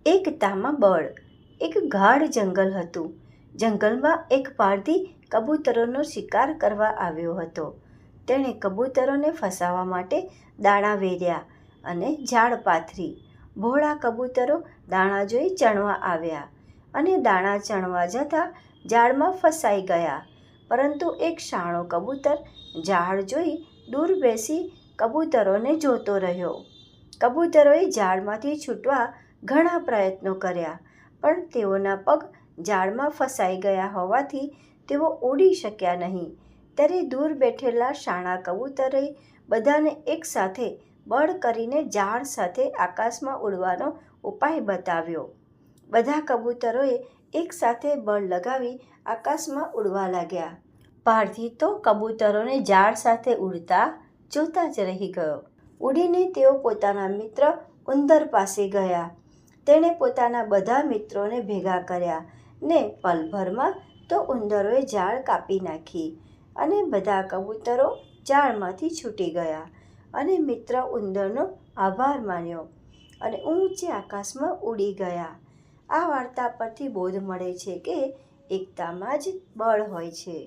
એકતામાં બળ. એક ગાઢ જંગલ હતું. જંગલમાં એક પારધી કબૂતરોનો શિકાર કરવા આવ્યો હતો. તેણે કબૂતરોને ફસાવવા માટે દાણા વેર્યા અને જાળ પાથરી. ભોળા કબૂતરો દાણા જોઈ ચણવા આવ્યા અને દાણા ચણવા જતાં જાળમાં ફસાઈ ગયા. પરંતુ એક શાણો કબૂતર જાળ જોઈ દૂર બેસી કબૂતરોને જોતો રહ્યો. કબૂતરોએ જાળમાંથી છૂટવા ઘણા પ્રયત્નો કર્યા, પણ તેઓના પગ જાળમાં ફસાઈ ગયા હોવાથી તેઓ ઉડી શક્યા નહીં. ત્યારે દૂર બેઠેલા શાણા કબૂતરે બધાને એકસાથે બળ કરીને જાળ સાથે આકાશમાં ઉડવાનો ઉપાય બતાવ્યો. બધા કબૂતરોએ એકસાથે બળ લગાવી આકાશમાં ઉડવા લાગ્યા. પારધી તો કબૂતરોને જાળ સાથે ઉડતા જોતા જ રહી ગયો. ઉડીને તેઓ પોતાના મિત્ર ઉંદર પાસે ગયા. તેણે પોતાના બધા મિત્રોને ભેગા કર્યા ને પલભરમાં તો ઉંદરોએ જાળ કાપી નાખી અને બધા કબૂતરો જાળમાંથી છૂટી ગયા અને મિત્ર ઉંદરનો આભાર માન્યો અને ઊંચે આકાશમાં ઉડી ગયા. આ વાર્તા પરથી બોધ મળે છે કે એકતામાં જ બળ હોય છે.